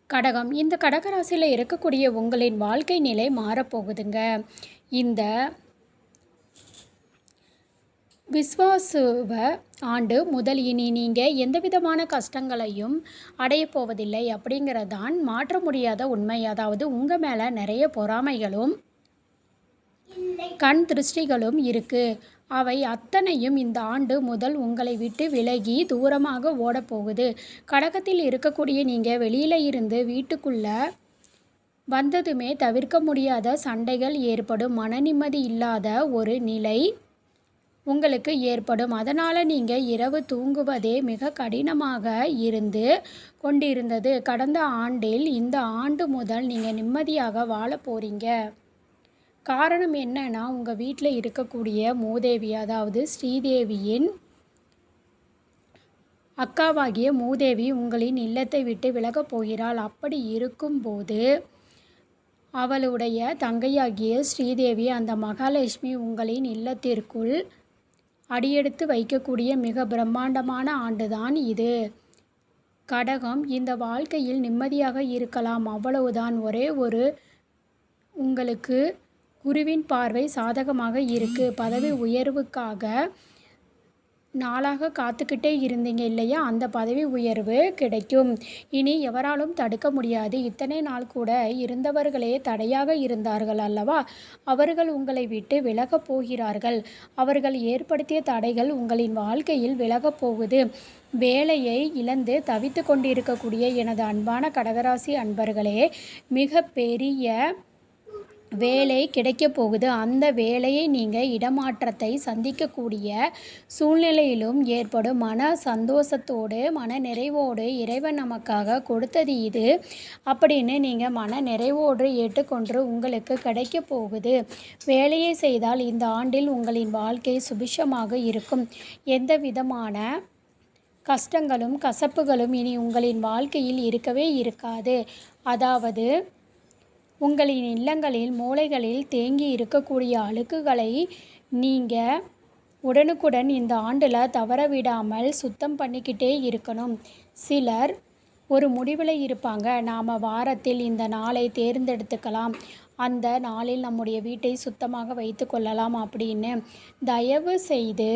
கடகம். இந்த கடகராசியில் இருக்கக்கூடிய உங்களின் வாழ்க்கை நிலை மாறப்போகுதுங்க. இந்த விஸ்வாசுவ ஆண்டு முதல் இனி நீங்கள் எந்த விதமான கஷ்டங்களையும் அடையப்போவதில்லை அப்படிங்கிறதான் மாற்ற முடியாத உண்மை. அதாவது உங்கள் மேலே நிறைய பொறாமைகளும் கண் திருஷ்டிகளும் இருக்குது. அவை அத்தனையும் இந்த ஆண்டு முதல் உங்களை விட்டு விலகி தூரமாக ஓடப்போகுது. கடகத்தில் இருக்கக்கூடிய நீங்கள் வெளியில் இருந்து வீட்டுக்குள்ளே வந்ததுமே தவிர்க்க முடியாத சண்டைகள் ஏற்படும். மன நிம்மதி இல்லாத ஒரு நிலை உங்களுக்கு ஏற்படும். அதனால் நீங்கள் இரவு தூங்குவதே மிக கடினமாக இருந்து கொண்டிருந்தது. கடந்த ஆண்டில் இந்த ஆண்டு முதல் நீங்கள் நிம்மதியாக வாழ போகிறீங்க. காரணம் என்னன்னா, உங்கள் வீட்டில் இருக்கக்கூடிய மூதேவி, அதாவது ஸ்ரீதேவியின் அக்காவாகிய மூதேவி உங்களின் இல்லத்தை விட்டு விலகப் போகிறாள். அப்படி இருக்கும்போது அவளுடைய தங்கையாகிய ஸ்ரீதேவி, அந்த மகாலட்சுமி உங்களின் இல்லத்திற்குள் அடியெடுத்து வைக்கக்கூடிய மிக பிரம்மாண்டமான ஆண்டுதான் இது. கடகம், இந்த வாழ்க்கையில் நிம்மதியாக இருக்கலாம், அவ்வளவுதான். ஒரே ஒரு உங்களுக்கு குருவின் பார்வை சாதகமாக இருக்குது. பதவி உயர்வுக்காக நாளாக காத்துக்கிட்டே இருந்தீங்க இல்லையா, அந்த பதவி உயர்வு கிடைக்கும். இனி எவராலும் தடுக்க முடியாது. இத்தனை நாள் கூட இருந்தவர்களே தடையாக இருந்தார்கள் அல்லவா, அவர்கள் உங்களை விட்டு விலகப் போகிறார்கள். அவர்கள் ஏற்படுத்திய தடைகள் உங்களின் வாழ்க்கையில் விலகப் போகுது. வேலையை இழந்து தவித்து கொண்டிருக்கக்கூடிய எனது அன்பான கடகராசி அன்பர்களே, மிக பெரிய வேலை கிடைக்க போகுது. அந்த வேலையை நீங்கள் இடமாற்றத்தை சந்திக்கக்கூடிய சூழ்நிலையிலும் ஏற்படும். மன சந்தோஷத்தோடு மன நிறைவோடு இறைவன் நமக்காக கொடுத்தது இது அப்படின்னு நீங்கள் மன நிறைவோடு ஏற்றுக்கொண்டு உங்களுக்கு கிடைக்க போகுது. வேலையை செய்தால் இந்த ஆண்டில் உங்களின் வாழ்க்கை சுபிஷமாக இருக்கும். எந்த விதமான கஷ்டங்களும் கசப்புகளும் இனி உங்களின் வாழ்க்கையில் இருக்கவே இருக்காது. அதாவது உங்களின் இல்லங்களில் மூலைகளில் தேங்கி இருக்கக்கூடிய அழுக்குகளை நீங்கள் உடனுக்குடன் இந்த ஆண்டில் தவறவிடாமல் சுத்தம் பண்ணிக்கிட்டே இருக்கணும். சிலர் ஒரு முடிவில் இருப்பாங்க, நாம் வாரத்தில் இந்த நாளை தேர்ந்தெடுத்துக்கலாம், அந்த நாளில் நம்முடைய வீட்டை சுத்தமாக வைத்து கொள்ளலாம் அப்படின்னு. தயவு செய்து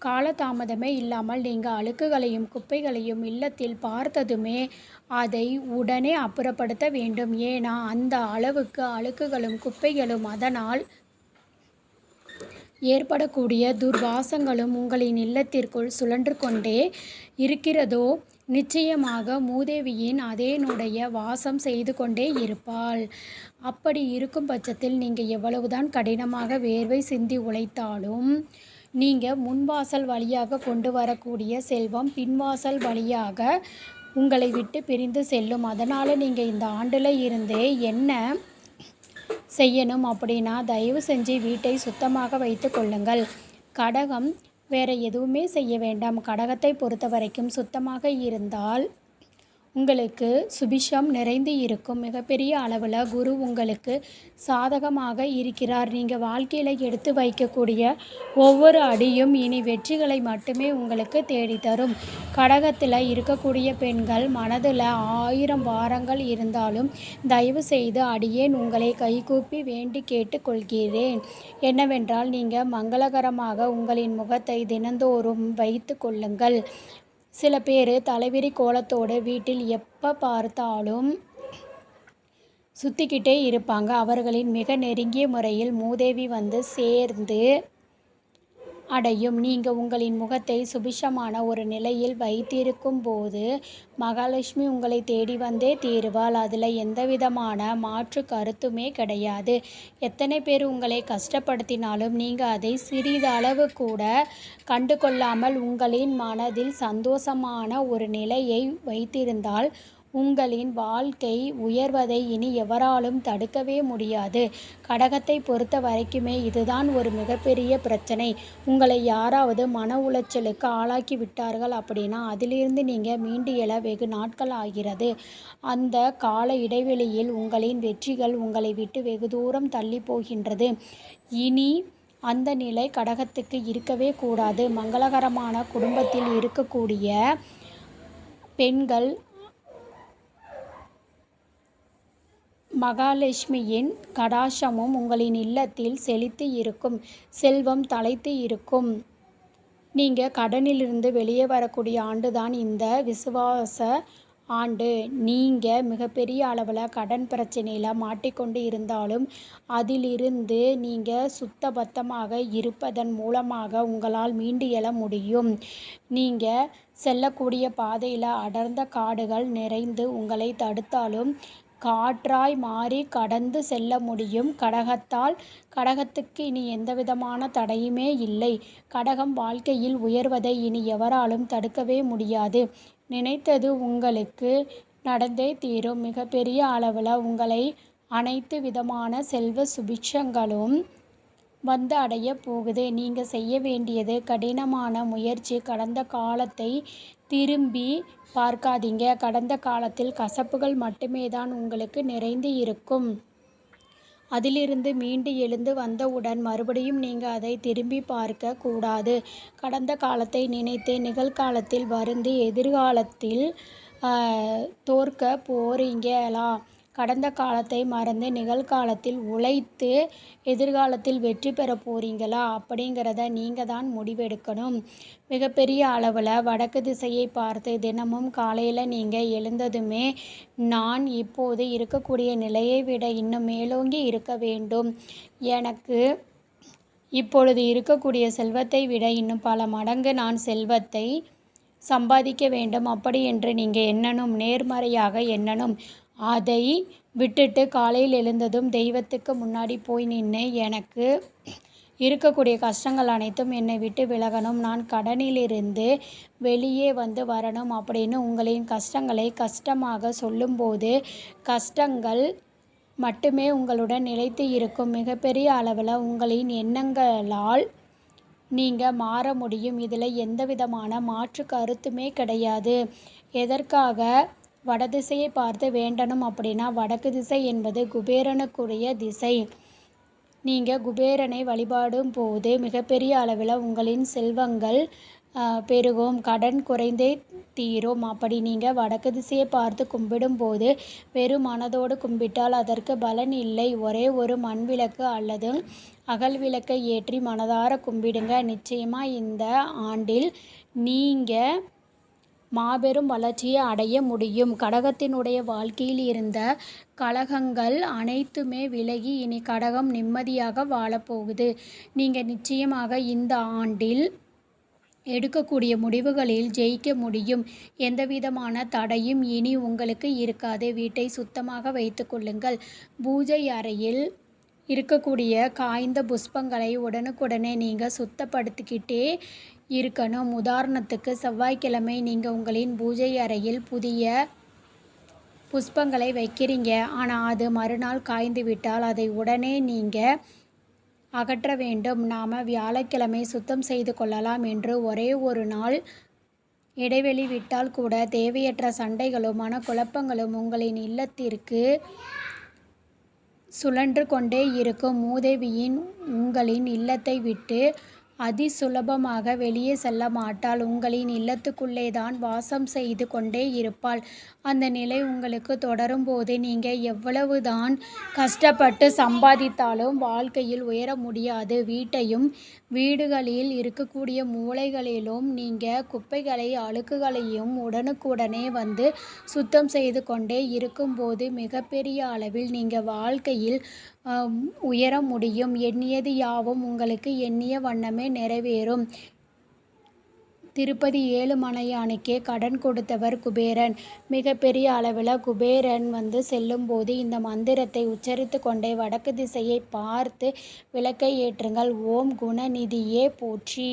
காலதாமதமே இல்லாமல் நீங்கள் அழுக்குகளையும் குப்பைகளையும் இல்லத்தில் பார்த்ததுமே அதை உடனே அப்புறப்படுத்த வேண்டும். ஏன்னா அந்த அளவுக்கு அழுக்குகளும் குப்பைகளும் அதனால் ஏற்படக்கூடிய துர்வாசங்களும் உங்களின் இல்லத்திற்குள் சுழன்று கொண்டே இருக்கிறதோ, நிச்சயமாக மூதேவியின் அதேனுடைய வாசம் செய்து கொண்டே இருப்பாள். அப்படி இருக்கும் பட்சத்தில் நீங்கள் எவ்வளவுதான் கடினமாக வேர்வை சிந்தி உழைத்தாலும் நீங்கள் முன்வாசல் வழியாக கொண்டு வரக்கூடிய செல்வம் பின்வாசல் வழியாக உங்களை விட்டு பிரிந்து செல்லும். அதனால் நீங்கள் இந்த ஆண்டில் இருந்தே என்ன செய்யணும் அப்படின்னா, தயவு செஞ்சு வீட்டை சுத்தமாக வைத்து கொள்ளுங்கள். கடகம், வேறு எதுவுமே செய்ய வேண்டாம். கடகத்தை பொறுத்த வரைக்கும் சுத்தமாக இருந்தால் உங்களுக்கு சுபிஷம் நிறைந்து இருக்கும். மிகப்பெரிய அளவில் குரு உங்களுக்கு சாதகமாக இருக்கிறார். நீங்கள் வாழ்க்கையில் எடுத்து வைக்கக்கூடிய ஒவ்வொரு அடியும் இனி வெற்றிகளை மட்டுமே உங்களுக்கு தேடித்தரும். கடகத்தில் இருக்கக்கூடிய பெண்கள் மனதில் 1000 வாரங்கள் இருந்தாலும் தயவு செய்து அடியேன் உங்களை கைகூப்பி வேண்டி கேட்டுக்கொள்கிறேன் என்னவென்றால், நீங்கள் மங்களகரமாக உங்களின் முகத்தை தினந்தோறும் வைத்து கொள்ளுங்கள். சில பேர் தலைவிரி கோலத்தோடு வீட்டில் எப்போ பார்த்தாலும் சுற்றிக்கிட்டே இருப்பாங்க. அவர்களின் மிக நெருங்கிய முறையில் மூதேவி வந்து சேர்ந்து அடையும். நீங்கள் உங்களின் முகத்தை சுபிஷமான ஒரு நிலையில் வைத்திருக்கும் போது மகாலட்சுமி உங்களை தேடி வந்தே தீருவாள். அதில் எந்தவிதமான மாற்று கருத்துமே கிடையாது. எத்தனை பேர் உங்களை கஷ்டப்படுத்தினாலும் நீங்கள் அதை சிறிதளவு கூட கண்டு கொள்ளாமல் உங்களின் மனதில் சந்தோஷமான ஒரு நிலையை வைத்திருந்தால் உங்களின் வாழ்க்கை உயர்வதை இனி எவராலும் தடுக்கவே முடியாது. கடகத்தை பொறுத்த வரைக்குமே இதுதான் ஒரு மிகப்பெரிய பிரச்சனை. உங்களை யாராவது மன உளைச்சலுக்கு ஆளாக்கி விட்டார்கள் அப்படின்னா அதிலிருந்து நீங்கள் மீண்டு எழ வெகு நாட்கள் ஆகிறது. அந்த கால இடைவெளியில் உங்களின் வெற்றிகள் உங்களை விட்டு வெகு தூரம் தள்ளி போகின்றது. இனி அந்த நிலை கடகத்துக்கு இருக்கவே கூடாது. மங்களகரமான குடும்பத்தில் இருக்கக்கூடிய பெண்கள் மகாலட்சுமியின் கடாட்சமும் உங்களின் இல்லத்தில் செழித்து இருக்கும். செல்வம் தழைத்து இருக்கும். நீங்கள் கடனிலிருந்து வெளியே வரக்கூடிய ஆண்டு தான் இந்த விசுவாச ஆண்டு. நீங்கள் மிகப்பெரிய அளவில் கடன் பிரச்சனையில் மாட்டிக்கொண்டு இருந்தாலும் அதிலிருந்து நீங்கள் சுத்தபத்தமாக இருப்பதன் மூலமாக உங்களால் மீண்டு எழ முடியும். நீங்கள் செல்லக்கூடிய பாதையில் அடர்ந்த காடுகள் நிறைந்து உங்களை தடுத்தாலும் காற்றாய் மாறி கடந்து செல்ல முடியும். கடகத்துக்கு இனி எந்தவிதமான தடையுமே இல்லை. கடகம் வாழ்க்கையில் உயர்வதை இனி எவராலும் தடுக்கவே முடியாது. நினைத்தது உங்களுக்கு நடந்தே தீரும். மிகப்பெரிய அளவில் உங்களை அனைத்து விதமான செல்வ சுபிட்சங்களும் வந்து அடைய போகுது. நீங்கள் செய்ய வேண்டியது கடினமான முயற்சி. கடந்த காலத்தை திரும்பி பார்க்காதீங்க. கடந்த காலத்தில் கசப்புகள் மட்டுமே தான் உங்களுக்கு நிறைந்து இருக்கும். அதிலிருந்து மீண்டு எழுந்து வந்தவுடன் மறுபடியும் நீங்கள் அதை திரும்பி பார்க்க கூடாது. கடந்த காலத்தை நினைத்து நிகழ்காலத்தில் வருந்தி எதிர்காலத்தில் தோற்க போறீங்களா? கடந்த காலத்தை மறந்து நிகழ்காலத்தில் உழைத்து எதிர்காலத்தில் வெற்றி பெற போறீங்களா அப்படிங்கிறத நீங்கள் தான் முடிவெடுக்கணும். மிகப்பெரிய அளவில் வடக்கு திசையை பார்த்து தினமும் காலையில் நீங்கள் எழுந்ததுமே நான் இப்போது இருக்கக்கூடிய நிலையை விட இன்னும் மேலோங்கி இருக்க வேண்டும். எனக்கு இப்பொழுது இருக்கக்கூடிய செல்வத்தை விட இன்னும் பல மடங்கு நான் செல்வத்தை சம்பாதிக்க வேண்டும் அப்படி என்று நீங்கள் எண்ணணும். நேர்மறையாக எண்ணணும். அதை விட்டுட்டு காலையில் எழுந்ததும் தெய்வத்துக்கு முன்னாடி போய் நின்று எனக்கு இருக்கக்கூடிய கஷ்டங்கள் அனைத்தும் என்னை விட்டு விலகணும், நான் கடனிலிருந்து வெளியே வந்து வரணும் அப்படின்னு உங்களின் கஷ்டங்களை கஷ்டமாக சொல்லும்போது கஷ்டங்கள் மட்டுமே உங்களுடன் நிலைத்து இருக்கும். மிகப்பெரிய அளவில் உங்களின் எண்ணங்களால் நீங்கள் மாற முடியும். இதில் எந்த விதமான மாற்று கருத்துமே கிடையாது. எதற்காக வடதிசையை பார்த்து வேண்டணும் அப்படின்னா வடக்கு திசை என்பது குபேரனுக்குரிய திசை. நீங்கள் குபேரனை வழிபாடும் போது மிகப்பெரிய அளவில் உங்களின் செல்வங்கள் பெருகும், கடன் குறைந்தே தீரும். அப்படி நீங்கள் வடக்கு திசையை பார்த்து கும்பிடும்போது வெறும் மனதோடு கும்பிட்டால் அதற்கு பலன் இல்லை. ஒரே ஒரு மண் விளக்கு அல்லது அகல் விளக்கை ஏற்றி மனதார கும்பிடுங்க. நிச்சயமாக இந்த ஆண்டில் நீங்கள் மாபெரும் வளர்ச்சியை அடைய முடியும். கடகத்தினுடைய வாழ்க்கையில் இருந்த கலகங்கள் அனைத்துமே விலகி இனி கடகம் நிம்மதியாக வாழப்போகுது. நீங்கள் நிச்சயமாக இந்த ஆண்டில் எடுக்கக்கூடிய முடிவுகளில் ஜெயிக்க முடியும். எந்தவிதமான தடையும் இனி உங்களுக்கு இருக்காது. வீட்டை சுத்தமாக வைத்து கொள்ளுங்கள். பூஜை அறையில் இருக்கக்கூடிய காய்ந்த புஷ்பங்களை உடனுக்குடனே நீங்கள் சுத்தப்படுத்திக்கிட்டே இருக்கணும். உதாரணத்துக்கு செவ்வாய்க்கிழமை நீங்கள் உங்களின் பூஜை அறையில் புதிய புஷ்பங்களை வைக்கிறீங்க, ஆனால் அது மறுநாள் காய்ந்து விட்டால் அதை உடனே நீங்கள் அகற்ற வேண்டும். நாம் வியாழக்கிழமை சுத்தம் செய்து கொள்ளலாம் என்று ஒரே ஒரு நாள் இடைவெளி விட்டால் கூட தேவையற்ற சண்டைகளும் மனக்குழப்பங்களும் உங்களின் இல்லத்திற்கு சுழன்று கொண்டே இருக்கும். மூதேவியின் உங்களின் இல்லத்தை விட்டு அதிசுலபமாக வெளியே செல்ல மாட்டாள். உங்களின் இல்லத்துக்குள்ளே தான் வாசம் செய்து கொண்டே இருப்பாள். அந்த நிலை உங்களுக்கு தொடரும் போது நீங்கள் எவ்வளவு தான் கஷ்டப்பட்டு சம்பாதித்தாலும் வாழ்க்கையில் உயர முடியாது. வீட்டையும் வீடுகளில் இருக்கக்கூடிய மூலைகளிலும் நீங்கள் குப்பைகளை அழுக்குகளையும் உடனுக்குடனே வந்து சுத்தம் செய்து கொண்டே இருக்கும்போது மிகப்பெரிய அளவில் நீங்கள் வாழ்க்கையில் உயர முடியும். எண்ணியது யாவும் உங்களுக்கு எண்ணிய வண்ணமே நிறைவேறும். திருப்பதி ஏழுமலையானுக்கே கடன் கொடுத்தவர் குபேரன். மிகப்பெரிய அளவில் குபேரன் செல்லும்போது இந்த மந்திரத்தை உச்சரித்து கொண்டே வடக்கு திசையை பார்த்து விளக்கை ஏற்றுங்கள். ஓம் குணநிதியே போற்றி,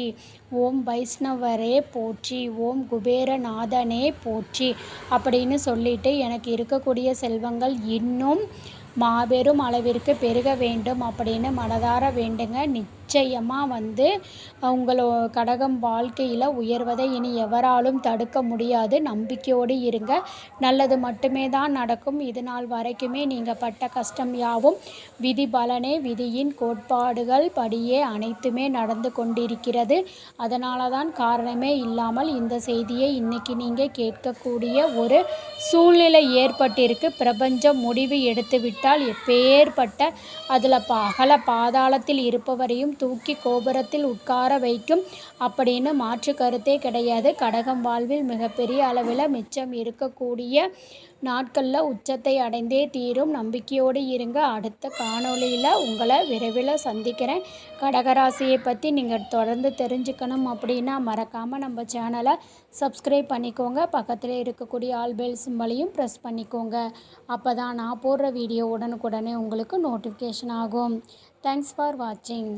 ஓம் வைஷ்ணவரே போற்றி, ஓம் குபேரநாதனே போற்றி அப்படின்னு சொல்லிட்டு எனக்கு இருக்கக்கூடிய செல்வங்கள் இன்னும் மாபெரும் அளவிற்கு பெருக வேண்டும் அப்படின்னு மனதார வேண்டுங்க. நிச்சயமாக உங்களோ கடகம் வாழ்க்கையில் உயர்வதை இனி எவராலும் தடுக்க முடியாது. நம்பிக்கையோடு இருங்க. நல்லது மட்டுமே தான் நடக்கும். இது நாள் வரைக்குமே நீங்கள் பட்ட கஷ்டம் யாவும் விதி பலனே. விதியின் கோட்பாடுகள் படியே அனைத்துமே நடந்து கொண்டிருக்கிறது. அதனால தான் காரணமே இல்லாமல் இந்த செய்தியை இன்னைக்கு நீங்கள் கேட்கக்கூடிய ஒரு சூழ்நிலை ஏற்பட்டிருக்கு. பிரபஞ்சம் முடிவு எடுத்துவிட்டால் எப்பேற்பட்ட அதில் அகல பாதாளத்தில் இருப்பவரையும் தூக்கி கோபுரத்தில் உட்கார வைக்கும் அப்படின்னு மாற்று கருத்தே கிடையாது. கடகம் வாழ்வில் மிகப்பெரிய அளவில் மிச்சம் இருக்கக்கூடிய நாட்களில் உச்சத்தை அடைந்தே தீரும். நம்பிக்கையோடு இருங்க. அடுத்த காணொளியில் உங்களை விரைவில் சந்திக்கிறேன். கடகராசியை பற்றி நீங்கள் தொடர்ந்து தெரிஞ்சுக்கணும் அப்படின்னா மறக்காமல் நம்ம சேனலை சப்ஸ்கிரைப் பண்ணிக்கோங்க. பக்கத்தில் இருக்கக்கூடிய ஆல் பெல் சிம்பலையும் ப்ரெஸ் பண்ணிக்கோங்க. அப்போ தான் நான் போடுற வீடியோ உடனுக்குடனே உங்களுக்கு நோட்டிஃபிகேஷன் ஆகும். தேங்க்ஸ் ஃபார் வாட்சிங்.